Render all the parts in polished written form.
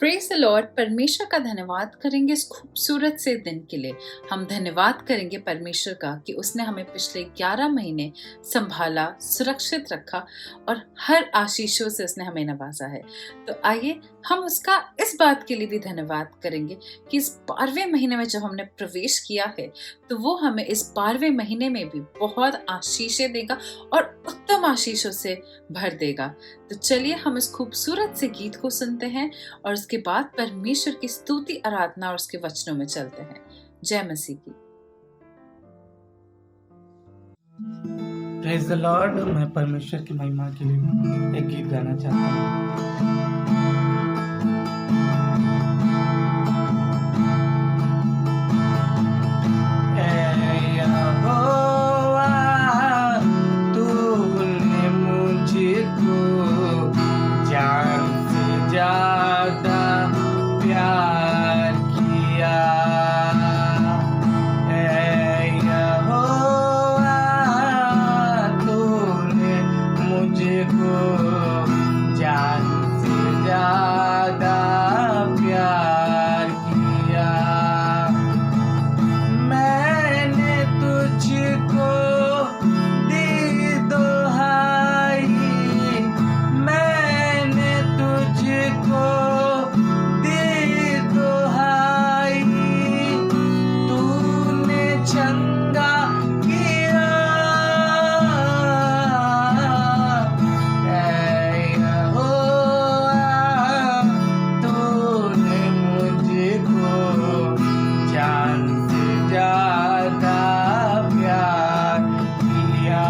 Praise the Lord. परमेश्वर का धन्यवाद करेंगे इस खूबसूरत से दिन के लिए। हम धन्यवाद करेंगे परमेश्वर का कि उसने हमें पिछले 11 महीने संभाला, सुरक्षित रखा और हर आशीषों से उसने हमें नवाजा है। तो आइए हम उसका इस बात के लिए भी धन्यवाद करेंगे कि इस 12वें महीने में जब हमने प्रवेश किया है तो वो हमें इस 12वें महीने में भी बहुत आशीषें देगा और उत्तम आशीषों से भर देगा। तो चलिए हम इस खूबसूरत से गीत को सुनते हैं और उसके बाद परमेश्वर की स्तुति, आराधना और उसके वचनों में चलते हैं। जय मसीह की। Praise the Lord. मैं परमेश्वर की महिमा के लिए एक गीत गाना चाहता हूँ। तूने मुझको जान से ज्यादा प्यार किया। तूने मुझको जान से ज्यादा प्यार किया। मैंने तुझको दी दुहाई, मैंने तुझको दी दुहाई, तूने चंगा किया। तूने मुझको जान से ज्यादा प्यार किया।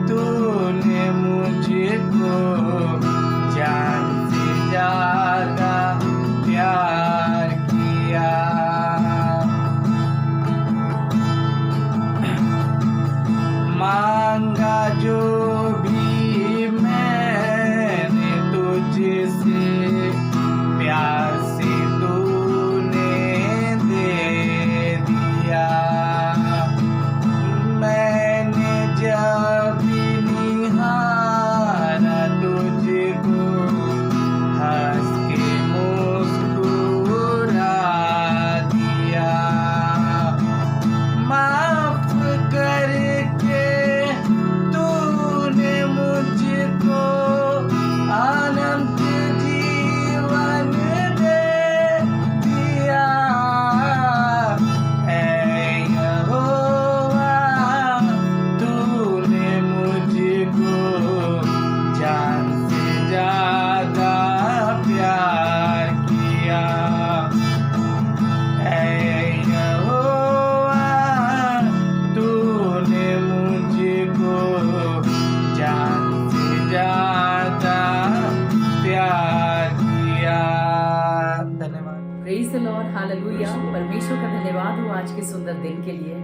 तूने मुझको जान से ज्यादा प्यार किया। मांगा जो भी मैंने तुझसे, प्यार से तूने दे दिया। मैंने जब निहारा तुझको, हंस के मुस्कुरा दिया। माफ करके तूने मुझको अनंत जीवन दे दिया। यहोवा, तूने मुझको जान से ज्यादा प्यार किया। तूने मुझको जान से ज्यादा प्यार किया। धन्यवाद। Praise the Lord, hallelujah. परमेश्वर का धन्यवाद हो आज के सुंदर दिन के लिए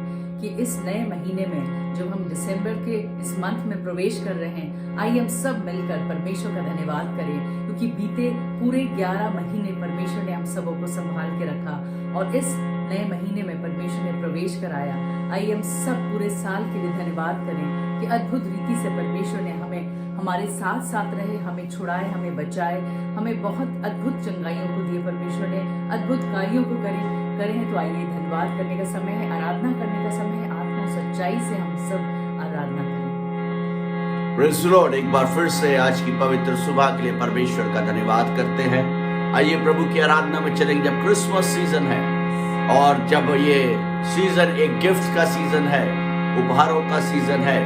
कि इस नए महीने में जब हम दिसंबर के इस मंथ में प्रवेश कर रहे हैं, आइए हम सब मिलकर परमेश्वर का धन्यवाद करें क्योंकि बीते पूरे 11 महीने परमेश्वर ने हम सबों को संभाल के रखा और इस नए महीने में परमेश्वर ने प्रवेश कराया। आइए हम सब पूरे साल के लिए धन्यवाद करें कि अद्भुत रीति से परमेश्वर ने हमें हमारे साथ साथ रहे, हमें छुड़ाए, हमें बचाए, हमें बहुत अद्भुत चंगाइयों को दिए। परमेश्वर ने अद्भुत कार्यों को करे हैं। तो आइए धन्यवाद करने का समय है, आराधना करने का समय है। आत्मा सच्चाई से हम सब आराधना करें। Praise the Lord. एक बार फिर से आज की पवित्र सुबह के लिए परमेश्वर का धन्यवाद करते हैं। आइए प्रभु की आराधना में चलेंगे। जब क्रिसमस सीजन है और जब ये सीजन एक गिफ्ट का सीजन है, उपहारों का सीजन है,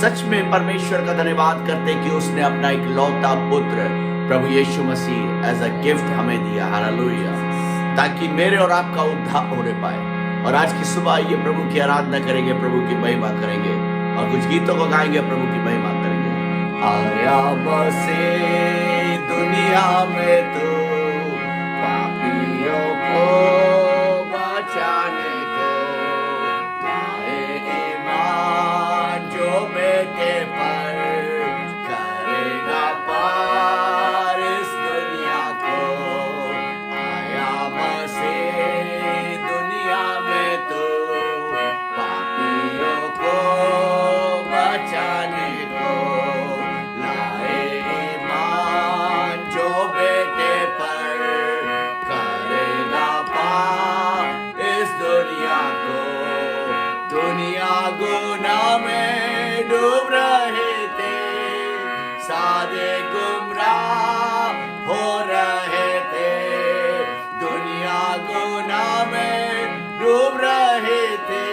सच में परमेश्वर का धन्यवाद करते हैं कि उसने अपना एक लौता पुत्र प्रभु यीशु मसीह एज अ गिफ्ट हमें दिया। हालेलुया। ताकि मेरे और आपका उद्धार होने पाए। और आज की सुबह ये प्रभु की आराधना करेंगे, प्रभु की महिमा करेंगे और कुछ गीतों को गाएंगे, प्रभु की महिमा करेंगे। आया मसीह दुनिया में तू पापियों को बचाने को, लाए ईमान जो बेटे पर करेगा पार इस दुनिया को। आया मसीह दुनिया में तू पापियों को बचाने को, दुनिया गुनाह में डूब रहे थे, सारे गुमराह हो रहे थे। दुनिया गुनाह में डूब रहे थे,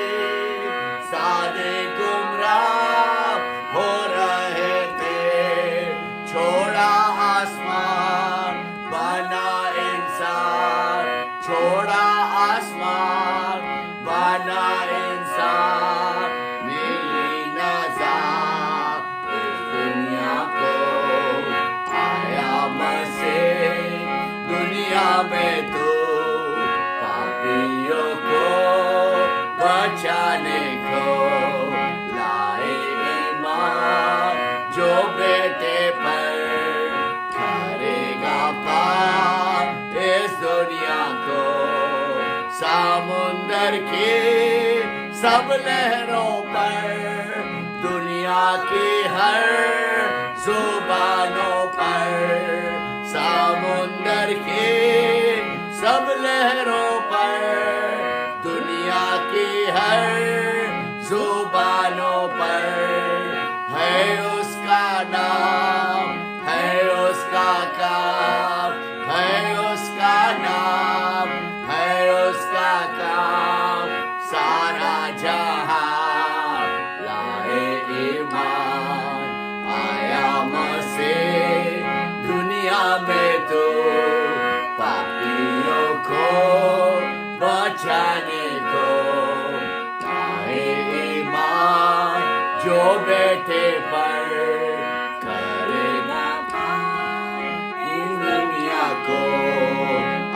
सारे गुमराह हो रहे थे। छोड़ा आसमान बना इंसान, छोड़ा आसमान बना इंसान। मिली नज़ार इस दुनिया को, आया मसीह दुनिया में तो पापियों को बचाने को। लाए ईमान जो बेटे पर, करेगा पार इस दुनिया को। समुंदर की सब लहरों पर, दुनिया की हर जुबानों पर, समुंदर की सब लहरों पर, दुनिया की हर जुबानों पर है उसका नाम, है उसका काम, है उसका नाम, है उसका काम। सारा जहां लाए ईमान, आया मसीह दुनिया में तो पापियों को बचाने को। आए ईमान जो बेटे पर, करेगा पार इस दुनिया को।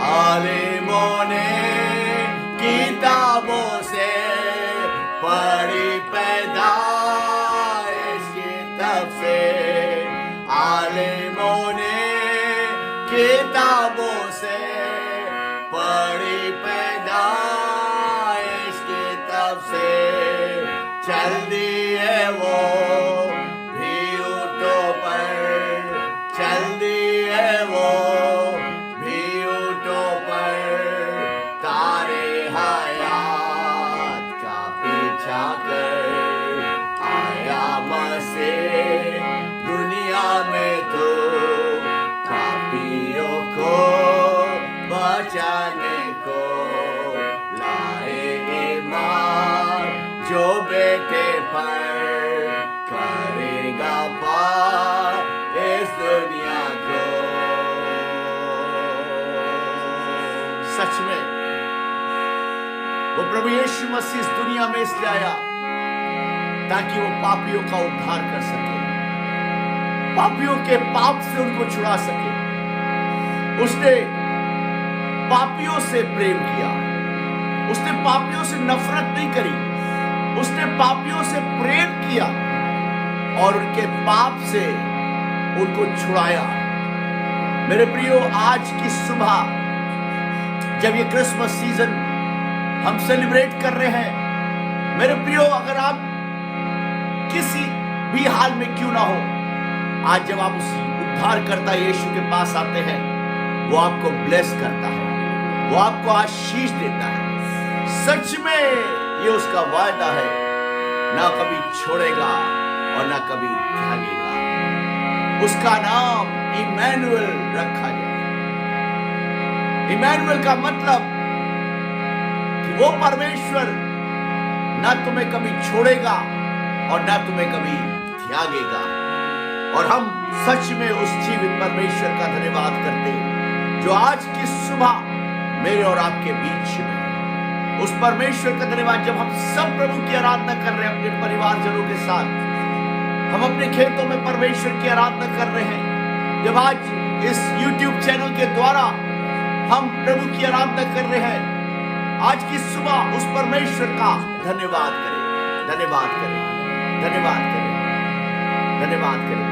आलिमों ने किताबों से पढ़ी पैदाइश की तब से, आलिमों ने किताबों से पढ़ी पैदाइश की तब से। चल दिए वो भी ऊँटों पर, चल दिए वो भी ऊँटों पर। तारे हयात का पीछा कर, आया मसीह दुनिया में तो पापियों को बचाने को। लाए ईमान जो बेटे पर, करेगा पार इस दुनिया को। सच में वो प्रभु यीशु मसीह इस दुनिया में इसलिए आया ताकि वो पापियों का उद्धार कर सके, पापियों के पाप से उनको छुड़ा सके। उसने पापियों से प्रेम किया, उसने पापियों से नफरत नहीं करी, उसने पापियों से प्रेम किया और उनके पाप से उनको छुड़ाया। मेरे प्रियो, आज की सुबह जब ये क्रिसमस सीजन हम सेलिब्रेट कर रहे हैं, मेरे प्रियो, अगर आप किसी भी हाल में क्यों ना हो, आज जब आप उस उद्धारकर्ता यीशु के पास आते हैं, वो आपको ब्लेस करता है, वो आपको आशीष देता है। सच में ये उसका वायदा है, ना कभी छोड़ेगा और ना कभी त्यागेगा। उसका नाम इमैनुअल रखा गया। इमैनुअल का मतलब कि वो परमेश्वर ना तुम्हें कभी छोड़ेगा और ना तुम्हें कभी त्यागेगा। और हम सच में उस जीवित परमेश्वर का धन्यवाद करते हैं जो आज की सुबह मेरे और आपके बीच में। उस परमेश्वर का धन्यवाद जब हम सब प्रभु की आराधना कर रहे हैं अपने परिवारजनों के साथ, हम अपने खेतों में परमेश्वर की आराधना कर रहे हैं। जब आज इस YouTube चैनल के द्वारा हम प्रभु की आराधना कर रहे हैं, आज की सुबह उस परमेश्वर का धन्यवाद करें, धन्यवाद करें, धन्यवाद करें, धन्यवाद करें।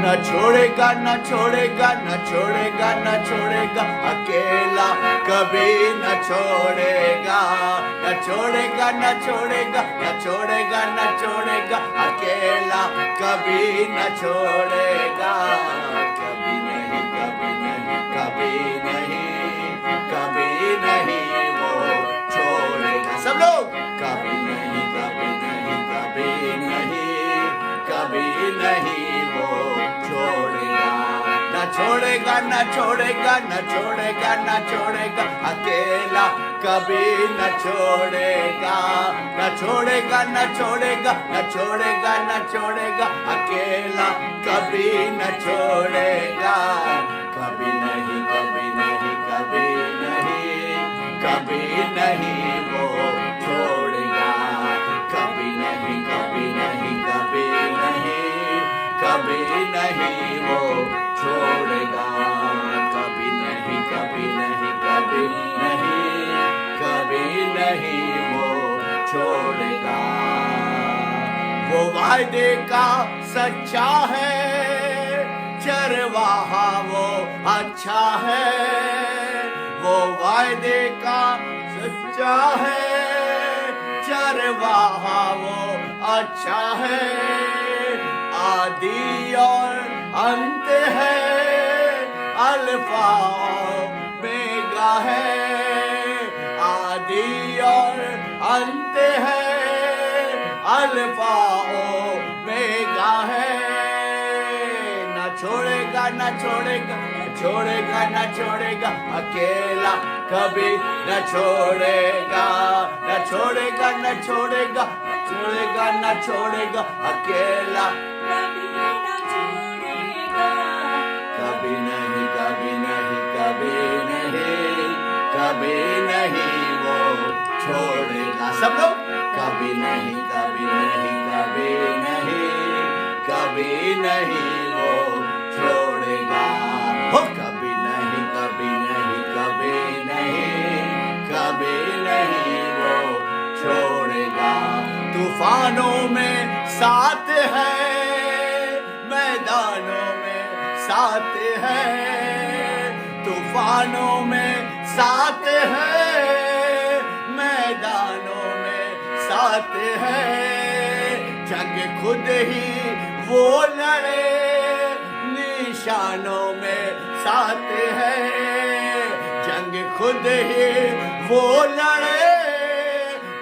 न छोड़ेगा, न छोड़ेगा, न छोड़ेगा, न छोड़ेगा, अकेला कभी न छोड़ेगा। न छोड़ेगा, न छोड़ेगा, न छोड़ेगा, न छोड़ेगा, अकेला कभी न छोड़ेगा। कभी नहीं, कभी नहीं, कभी नहीं, कभी नहीं वो छोड़ेगा। सब लोग कभी नहीं, कभी नहीं वो छोड़ेगा, न छोड़ेगा, न छोड़ेगा, न छोड़ेगा, न छोड़ेगा, अकेला कभी न छोड़ेगा, न छोड़ेगा, न छोड़ेगा, न छोड़ेगा, न छोड़ेगा, अकेला कभी न छोड़ेगा, कभी नहीं, कभी नहीं, कभी नहीं, कभी नहीं वो छोड़ेगा, कभी नहीं, कभी नहीं, कभी नहीं, कभी नहीं वो छोड़ेगा, कभी नहीं, कभी नहीं, कभी नहीं, कभी नहीं वो छोड़ेगा। वो वायदे का सच्चा है, चरवाहा वो अच्छा है, वो वायदे का सच्चा है, चरवाहा वो अच्छा है, आदि और अंत है, अल्फा ओमेगा है, आदि और अंत है, अल्फा ओमेगा है, न छोड़ेगा, न छोड़ेगा, न छोड़ेगा, न छोड़ेगा, अकेला कभी न छोड़ेगा, न छोड़ेगा, न छोड़ेगा, न छोड़ेगा, न छोड़ेगा, अकेला कभी नहीं, कभी नहीं, कभी नहीं, कभी नहीं वो छोड़ेगा। सब लोग कभी नहीं, कभी नहीं, कभी नहीं, कभी नहीं वो छोड़ेगा, हो कभी नहीं, कभी नहीं, कभी नहीं, कभी नहीं वो छोड़ेगा। तूफानों में साथ है, मैदानों में साथ है, तूफानों में साथ है, मैदानों में साथ है, जंग खुद ही वो लड़े, निशानों में साथ है, जंग खुद ही वो लड़े,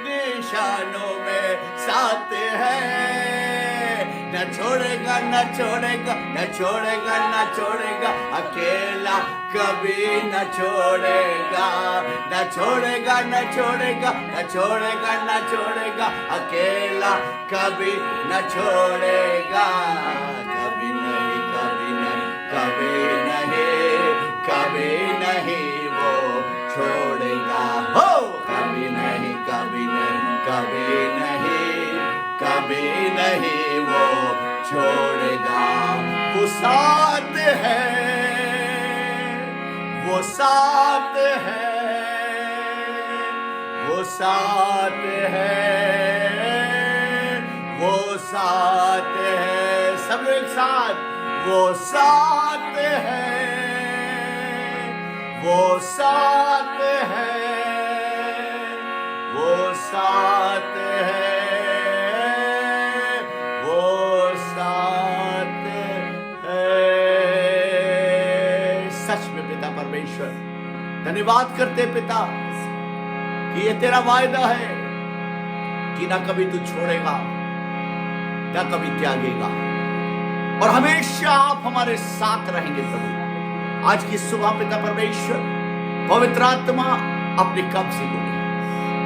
निशानों में साथ है, न छोड़ेगा, न छोड़ेगा, न छोड़ेगा, न छोड़ेगा, अकेला कभी न छोड़ेगा, न छोड़ेगा, न छोड़ेगा, न छोड़ेगा, न छोड़ेगा, अकेला कभी न छोड़ेगा, कभी नहीं, कभी नहीं, कभी नहीं, कभी नहीं वो छोड़ेगा, हो कभी नहीं, कभी नहीं, कभी नहीं, कभी नहीं वो छोड़ेगा। वो साथ है, वो साथ है, वो साथ है, वो साथ है, सब लोग एक साथ, वो साथ है, वो साथ है, वो साथ है, वो साथ है। सच में पिता परमेश्वर धन्यवाद करते पिता कि ये तेरा वायदा है कि ना कभी तू छोड़ेगा, ना कभी त्यागेगा, और हमेशा आप हमारे साथ रहेंगे प्रभु। आज की सुबह पिता परमेश्वर पवित्र आत्मा अपने कब्जे को ले।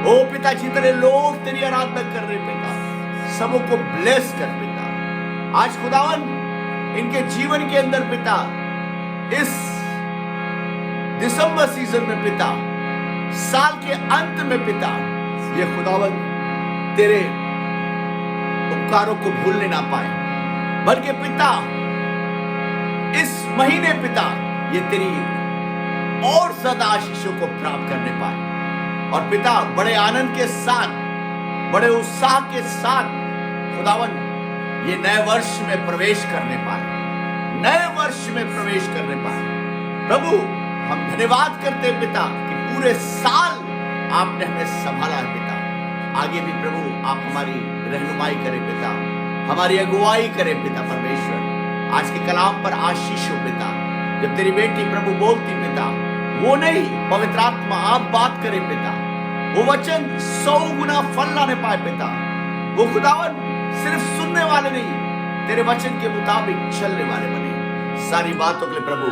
ओ पिता, जितने लोग तेरी आराधना कर रहे पिता, सबों को ब्लेस कर पिता। आज खुदावन इनके जीवन के अंदर पिता, इस दिसंबर सीजन में पिता, साल के अंत में पिता, ये खुदावन तेरे उपकारों को भूलने ना पाए, बल्कि पिता इस महीने पिता ये तेरी और ज्यादा आशीषों को प्राप्त करने पाए, और पिता बड़े आनंद के साथ, बड़े उत्साह के साथ खुदावन ये नए वर्ष में प्रवेश करने पाए, नए वर्ष में प्रवेश करने पाए। प्रभु हम धन्यवाद करते हैं पिता कि पूरे साल आपने हमें संभाला है पिता। आगे भी प्रभु आप हमारी रहनुमाई करें पिता, हमारी अगुवाई करें पिता परमेश्वर। आज के कलाम पर आशीष हो पिता। जब तेरी बेटी प्रभु बोलती पिता, वो नहीं, पवित्र आत्मा आप बात करें पिता। वो वचन 100 गुना फल लाने पाए पिता। वो खुदावन सिर्फ सुनने वाले नहीं, तेरे वचन के मुताबिक चलने वाले बने। सारी बातों के लिए प्रभु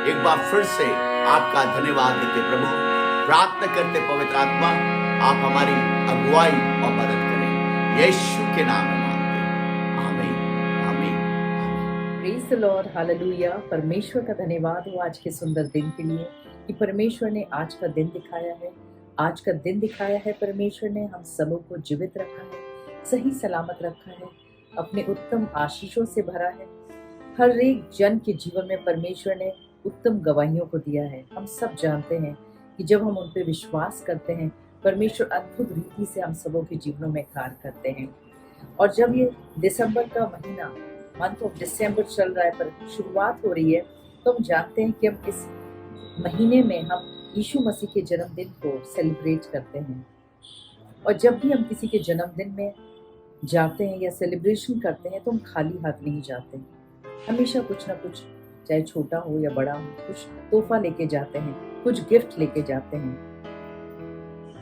एक बार फिर से आपका धन्यवाद देते प्रभु। प्रार्थना करते पवित्र आत्मा आप हमारी अगुवाई और मदद करें, यीशु के नाम में मांगते, आमीन आमीन। Praise the Lord, hallelujah. परमेश्वर का धन्यवाद हो आज के सुंदर दिन के लिए कि परमेश्वर ने आज का दिन दिखाया है। आज का दिन दिखाया है परमेश्वर ने, हम सबों को जीवित रखा है, सही सलामत रखा है, अपने उत्तम आशीषों से भरा है। हर एक जन के जीवन में परमेश्वर ने उत्तम गवाहियों को दिया है। हम सब जानते हैं कि जब हम उन पर विश्वास करते हैं, परमेश्वर अद्भुत रीति से हम सबों के जीवनों में कार्य करते हैं। और जब ये दिसंबर का महीना, मंथ ऑफ दिसंबर चल रहा है, पर शुरुआत हो रही है, तो हम जानते हैं कि हम इस महीने में हम यीशु मसीह के जन्मदिन को सेलिब्रेट करते हैं। और जब भी हम किसी के जन्मदिन में जाते हैं या सेलिब्रेशन करते हैं तो हम खाली हाथ नहीं जाते। हमेशा कुछ ना कुछ, चाहे छोटा हो या बड़ा हो, कुछ तोहफा लेके जाते हैं, कुछ गिफ्ट लेके जाते हैं।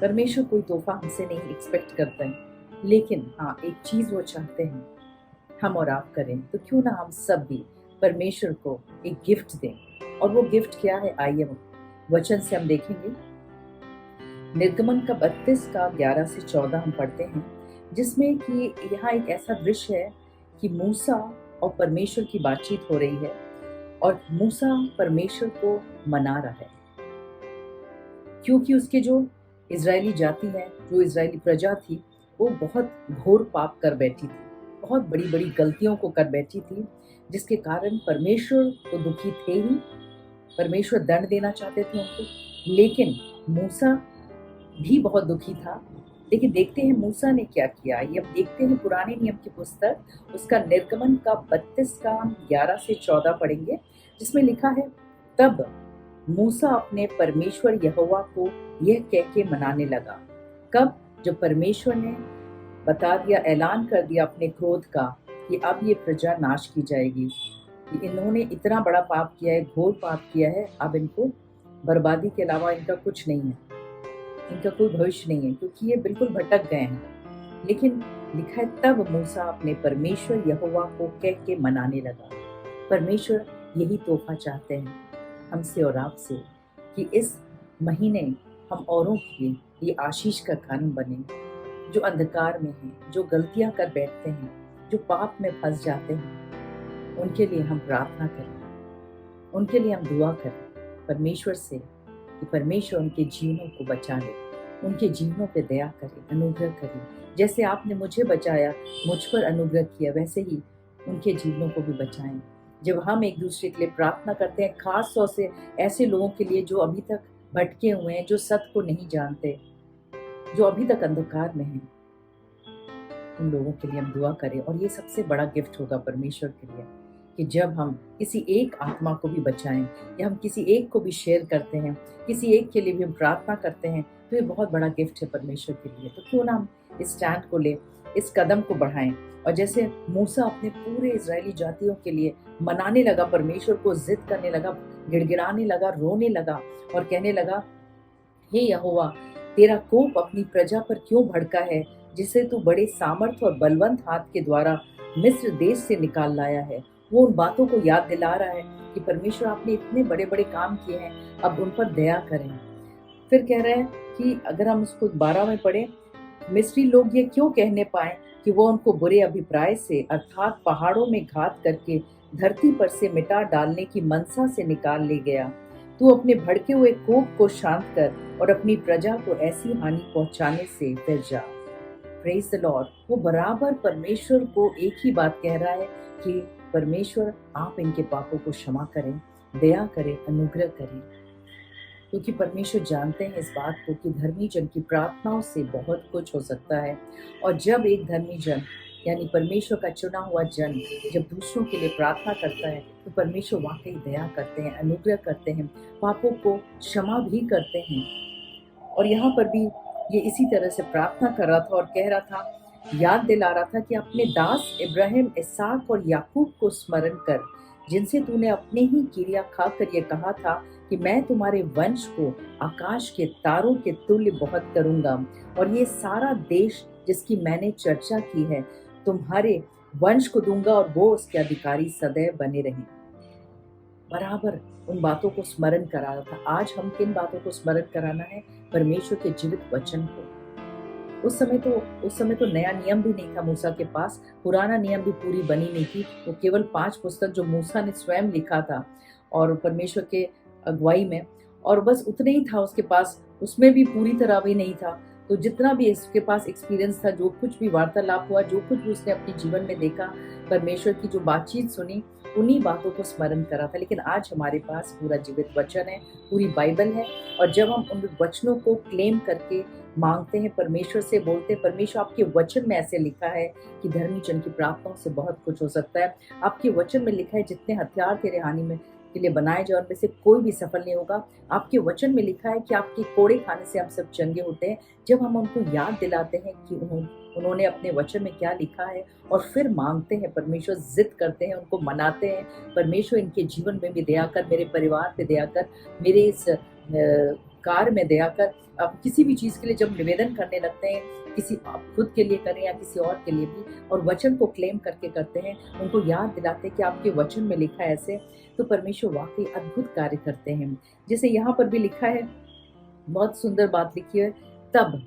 परमेश्वर कोई तोहफा हमसे नहीं एक्सपेक्ट करता है, लेकिन हाँ, एक चीज वो चाहते हैं हम और आप करें। तो क्यों ना हम सब भी परमेश्वर को एक गिफ्ट दें। और वो गिफ्ट क्या है, आइए वचन से हम देखेंगे। निर्गमन का 32 का 11 से 14 हम पढ़ते हैं, जिसमें कि यहाँ एक ऐसा दृश्य है कि मूसा और परमेश्वर की बातचीत हो रही है और मूसा परमेश्वर को मना रहा है, क्योंकि उसके जो इजरायली जाति है, जो इजरायली प्रजा थी, वो बहुत घोर पाप कर बैठी थी, बहुत बड़ी बड़ी गलतियों को कर बैठी थी, जिसके कारण परमेश्वर तो दुखी थे ही, परमेश्वर दंड देना चाहते थे उनको, लेकिन मूसा भी बहुत दुखी था। लेकिन देखते हैं मूसा ने क्या किया। ये अब देखते हैं पुराने नियम की पुस्तक, उसका निर्गमन का 32 का 11 से 14 पढ़ेंगे, जिसमें लिखा है, तब मूसा अपने परमेश्वर यहोवा को यह कह के मनाने लगा। कब? जब परमेश्वर ने बता दिया, ऐलान कर दिया अपने क्रोध का कि अब ये प्रजा नाश की जाएगी, कि इन्होंने इतना बड़ा पाप किया है, घोर पाप किया है, अब इनको बर्बादी के अलावा इनका कुछ नहीं है, इनका कोई भविष्य नहीं है, क्योंकि ये बिल्कुल भटक गए हैं। लेकिन लिखा है, तब मूसा अपने परमेश्वर यहोवा को कह के मनाने लगा। परमेश्वर यही तोहफा चाहते हैं हमसे और आपसे, कि इस महीने हम औरों के लिए आशीष का कारण बने, जो अंधकार में हैं, जो गलतियां कर बैठते हैं, जो पाप में फंस जाते हैं, उनके लिए हम प्रार्थना करें, उनके लिए हम दुआ करें परमेश्वर से कि परमेश्वर उनके जीवनों को बचा ले, उनके जीवनों पे दया करे, अनुग्रह करे। जैसे आपने मुझे बचाया, मुझ पर अनुग्रह किया, वैसे ही उनके जीवनों को भी बचाएं। जब हम एक दूसरे के लिए प्रार्थना करते हैं, खास तौर से ऐसे लोगों के लिए जो अभी तक भटके हुए हैं, जो सत्य को नहीं जानते, जो अभी तक अंधकार में हैं, उन लोगों के लिए हम दुआ करें। और ये सबसे बड़ा गिफ्ट होगा परमेश्वर के लिए, कि जब हम किसी एक आत्मा को भी बचाएं, या हम किसी एक को भी शेयर करते हैं, किसी एक के लिए भी हम प्रार्थना करते हैं, तो ये बहुत बड़ा गिफ्ट है परमेश्वर के लिए। तो क्यों ना हम इस स्टैंड को ले, इस कदम को बढ़ाएं। और जैसे मूसा अपने पूरे इजरायली जातियों के लिए मनाने लगा, परमेश्वर को जिद करने लगा, गिड़गिड़ाने लगा, रोने लगा और कहने लगा, हे यहोवा, तेरा कोप अपनी प्रजा पर क्यों भड़का है, जिसे तू बड़े सामर्थ और बलवंत हाथ के द्वारा मिस्र देश से निकाल लाया है। वो उन बातों को याद दिला रहा है कि परमेश्वर, आपने इतने बड़े बड़े काम किए हैं, अब उन पर दया करें। फिर कह रहे हैं कि अगर हम उसको 12 में पढ़ें, मिस्री लोग ये क्यों कहने पाए कि वो उनको बुरे अभिप्राय से, अर्थात पहाड़ों में घात करके धरती पर से मिटा डालने की मनसा से निकाल ले गया। तू अपने भड़के हुए कोप को शांत कर और अपनी प्रजा को ऐसी हानि पहुंचाने से फिर जा। Praise the Lord. वो बराबर परमेश्वर को एक ही बात कह रहा है कि परमेश्वर, आप इनके पापों को क्षमा करें, दया करें, अनुग्रह करें, क्योंकि परमेश्वर जानते हैं इस बात को कि धर्मी जन की प्रार्थनाओं से बहुत कुछ हो सकता है। और जब एक धर्मी जन, यानी परमेश्वर का चुना हुआ जन, जब दूसरों के लिए प्रार्थना करता है, तो परमेश्वर वाकई दया करते हैं, अनुग्रह करते हैं, पापों को क्षमा भी करते हैं। और यहाँ पर भी ये इसी तरह से प्रार्थना कर रहा था और कह रहा था, याद दिला रहा था कि अपने दास इब्राहिम, इसहाक और याकूब को स्मरण कर, जिनसे तूने अपने ही क्रिया खाकर ये कहा था कि मैं तुम्हारे वंश को आकाश के तारों के तुल्य बहुत करूंगा, और ये सारा देश जिसकी मैंने चर्चा की है तुम्हारे वंश को दूंगा और वो उसके अधिकारी सदैव बने रहें। बराबर उन बातों को स्मरण करा रहा था। आज हम किन बातों को स्मरण कराना है? परमेश्वर के जीवित वचन को। उस समय तो नया नियम भी नहीं था मूसा के पास, पुराना नियम भी पूरी बनी नहीं थी। वो केवल 5 पुस्तक जो मूसा ने स्वयं लिखा था और परमेश्वर के अगुवाई में, और बस उतने ही था उसके पास, उसमें भी पूरी तरह भी नहीं था। तो जितना भी उसके पास एक्सपीरियंस था, जो कुछ भी वार्तालाप हुआ, जो कुछ भी उसने अपने जीवन में देखा, परमेश्वर की जो बातचीत सुनी, उन्हीं बातों को स्मरण करा था। लेकिन आज हमारे पास पूरा जीवित वचन है, पूरी बाइबल है, और जब हम उन वचनों को क्लेम करके मांगते हैं, परमेश्वर से बोलते हैं, परमेश्वर आपके वचन में ऐसे लिखा है कि धर्मी जन की प्रार्थनाओं से बहुत कुछ हो सकता है। आपके वचन में लिखा है जितने हथियार तेरे हानि में के लिए बनाए जाए उनमें से कोई भी सफल नहीं होगा। आपके वचन में लिखा है कि आपके कोड़े खाने से हम सब चंगे होते हैं। जब हम उनको याद दिलाते हैं कि उन्होंने अपने वचन में क्या लिखा है और फिर मांगते हैं, परमेश्वर जिद करते हैं, उनको मनाते हैं, परमेश्वर इनके जीवन में भी दया कर, मेरे परिवार पे दया कर, मेरे इस कार्य में दया कर। आप किसी भी चीज़ के लिए जब निवेदन करने लगते हैं, किसी आप खुद के लिए करें या किसी और के लिए भी, और वचन को क्लेम करके करते हैं, उनको याद दिलाते हैं कि आपके वचन में लिखा है ऐसे, तो परमेश्वर वाकई अद्भुत कार्य करते हैं। जैसे यहाँ पर भी लिखा है, बहुत सुंदर बात लिखी है, कब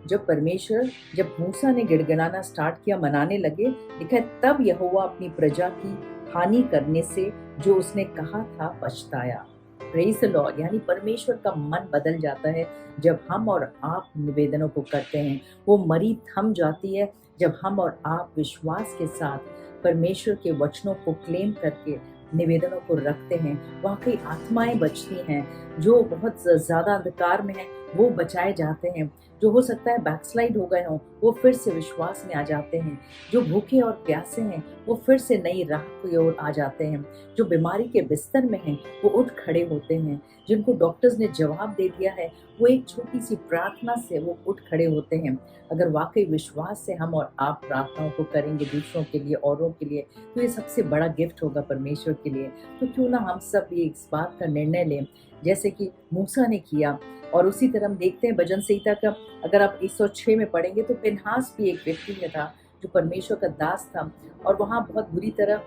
जब मूसा ने गिड़गिड़ाना स्टार्ट किया, मनाने लगे, लिखा है तब यहोवा अपनी प्रजा की हानि करने से जो उसने कहा था पछताया। Praise the Lord. यानी परमेश्वर का मन बदल जाता है जब हम और आप निवेदनों को करते हैं। वो मरी थम जाती है जब हम और आप विश्वास के साथ परमेश्वर के वचनों को क्लेम करके निवेदनों को रखते हैं। वाकई आत्माएं बचती हैं, जो बहुत ज़्यादा अंधकार में हैं वो बचाए जाते हैं, जो हो सकता है बैकस्लाइड हो गए हों वो फिर से विश्वास में आ जाते हैं, जो भूखे और प्यासे हैं वो फिर से नई राह की ओर आ जाते हैं, जो बीमारी के बिस्तर में हैं वो उठ खड़े होते हैं, जिनको डॉक्टर्स ने जवाब दे दिया है वो एक छोटी सी प्रार्थना से वो उठ खड़े होते हैं। अगर वाकई विश्वास से हम और आप प्रार्थनाओं को करेंगे दूसरों के लिए, औरों के लिए, तो ये सबसे बड़ा गिफ्ट होगा परमेश्वर के लिए। तो क्यों ना हम सब ये इस बात का निर्णय लें जैसे कि मूसा ने किया। और उसी तरह हम देखते हैं भजन संहिता का, अगर आप 106 में पढ़ेंगे तो फिनहास भी एक व्यक्ति था जो परमेश्वर का दास था, और वहाँ बहुत बुरी तरह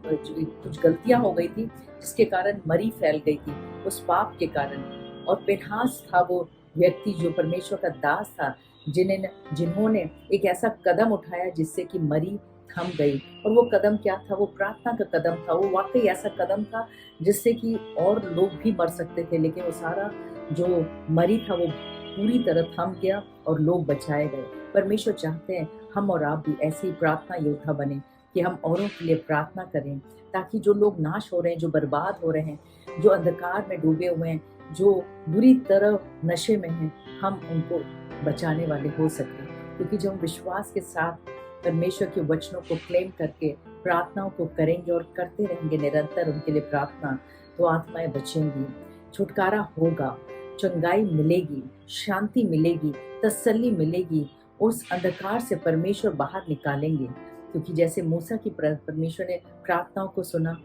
कुछ गलतियां हो गई थी जिसके कारण मरी फैल गई थी उस पाप के कारण। और फिनहास था वो व्यक्ति जो परमेश्वर का दास था, जिन्होंने एक ऐसा कदम उठाया जिससे कि मरी थम गई। और वो कदम क्या था? वो प्रार्थना का कदम था। वो वाकई ऐसा कदम था जिससे कि और लोग भी मर सकते थे, लेकिन वो सारा जो मरी था वो पूरी तरह थम गया और लोग बचाए गए। परमेश्वर चाहते हैं हम और आप भी ऐसे ही प्रार्थना योद्धा बने कि हम औरों के लिए प्रार्थना करें, ताकि जो लोग नाश हो रहे हैं, जो बर्बाद हो रहे हैं, जो अंधकार में डूबे हुए हैं, जो बुरी तरह नशे में हैं, हम उनको बचाने वाले हो सकें। क्योंकि जब हम विश्वास के साथ परमेश्वर के वचनों को क्लेम करके प्रार्थनाओं को करेंगे और करते रहेंगे निरंतर उनके लिए प्रार्थना, तो आत्माएं बचेंगी, छुटकारा होगा, चंगाई मिलेगी, शांति मिलेगी, तसल्ली मिलेगी। उस अंधकार से परमेश्वर बाहर निकालेंगे। क्योंकि जैसे मूसा की परमेश्वर ने प्रार्थनाओं को सुना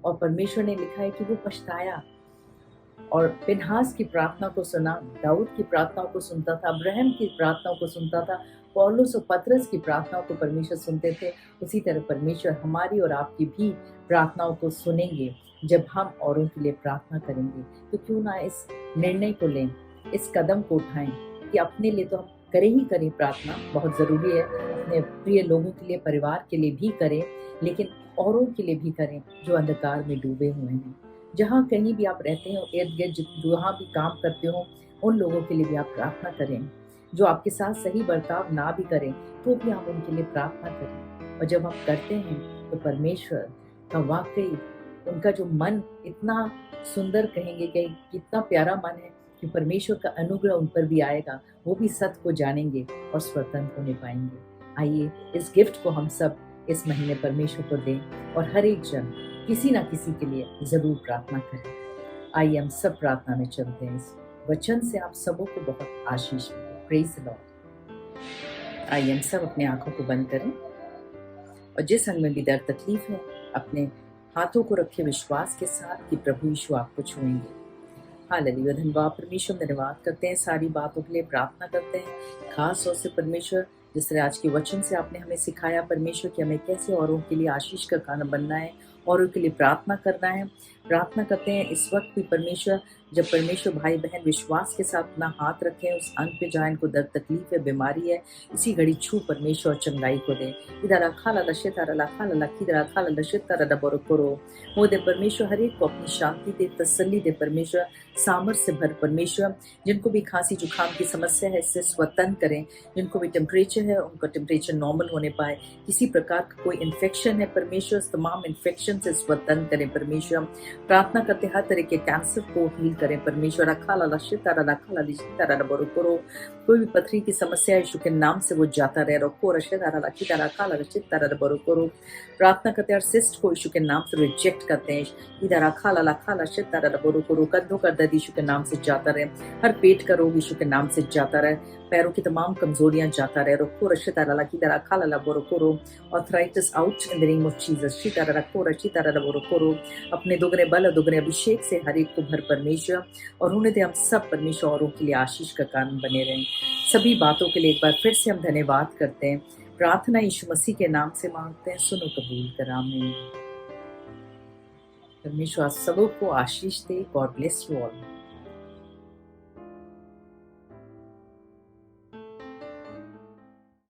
और परमेश्वर ने लिखा है कि वो पछताया, और फिनहास की प्रार्थना को सुना, दाऊद की प्रार्थनाओं को सुनता था, अब्राहम की प्रार्थनाओं को सुनता था, पौलुस और पतरस की प्रार्थनाओं को परमेश्वर सुनते थे। उसी तरह परमेश्वर हमारी और आपकी भी प्रार्थनाओं को सुनेंगे जब हम औरों के लिए प्रार्थना करेंगे। तो क्यों ना इस निर्णय को लें, इस कदम को उठाएं कि अपने लिए तो हम करें प्रार्थना, बहुत ज़रूरी है, अपने प्रिय लोगों के लिए, परिवार के लिए भी करें, लेकिन औरों के लिए भी करें जो अंधकार में डूबे हुए हैं। जहाँ कहीं भी आप रहते हो, इर्द गिर्द जहाँ भी काम करते हो, उन लोगों के लिए भी आप प्रार्थना करें। जो आपके साथ सही बर्ताव ना भी करें तो भी आप उनके लिए प्रार्थना करें। और जब हम करते हैं तो परमेश्वर का वाकई उनका जो मन इतना सुंदर, कहेंगे कि कितना प्यारा मन है, कि परमेश्वर का अनुग्रह उन पर भी आएगा, वो भी सत्य को जानेंगे और स्वतंत्र होने पाएंगे। आइए इस गिफ्ट को हम सब इस महीने परमेश्वर को दें और हर एक जन किसी ना किसी के लिए ज़रूर प्रार्थना करें। आइए हम सब प्रार्थना में चलते हैं। इस वचन से आप सबों को बहुत आशीष मिले। Praise the Lord. आइए हम सब अपने आंखों को बंद करें और जिस अंग में भी दर्द तकलीफ है अपने हाथों को रखे विश्वास के साथ कि प्रभु यीशु आपको छुएंगे। हालेलुया, धन्यवाद परमेश्वर, धन्यवाद करते हैं सारी बातों के लिए, प्रार्थना करते हैं खास तौर से परमेश्वर जिस तरह आज के वचन से आपने हमें सिखाया परमेश्वर कि हमें कैसे औरों के लिए आशीष का कारण बनना है, औरों के लिए प्रार्थना करना है। प्रार्थना करते हैं इस वक्त भी परमेश्वर, जब परमेश्वर भाई बहन विश्वास के साथ अपना हाथ रखें उस अंग पे जहाँ इनको दर्द तकलीफ है, बीमारी है, इसी घड़ी छू परमेश्वर और चंगाई को दे। इधर खाला लशित ला खाला लखीदरा खाला लशित बोरो करो वो दे परमेश्वर, हर एक को अपनी शांति दे, तसल्ली दे परमेश्वर, सामर्थ्य से भर परमेश्वर। जिनको भी खांसी जुकाम की समस्या है इससे स्वतंत्र करें, जिनको भी टेम्परेचर है उनका टेम्परेचर नॉर्मल होने पाए, किसी प्रकार का कोई इन्फेक्शन है परमेश्वर तमाम इन्फेक्शन से स्वतंत्र करें परमेश्वर। प्रार्थना करते हर तरह के कैंसर को हील करें परमेश्वर। कोई भी पथरी की समस्या यीशु के नाम से वो जाता रहे। प्रार्थना करते हैं हर सिस्ट को यीशु के नाम से रिजेक्ट करते हैं। कंधों का दर्द यीशु के नाम से जाता रहे, हर पेट का रोग यीशु के नाम से जाता रहे, पैरों की तमाम कमजोरियां जाता रहे। Arthritis out in the name of Jesus. अपने दुगने बल और दुगने अभिषेक से हर एक को भर परमेश्वर, और उन्हें दे हम सब परमेश्वर औरों के लिए आशीष का कारण बने रहें। सभी बातों के लिए एक बार फिर से हम धन्यवाद करते हैं। प्रार्थना यीशु मसीह के नाम से मांगते हैं, सुनो कबूल कर, आमीन। परमेश्वर सबों को आशीष दे। God bless you all.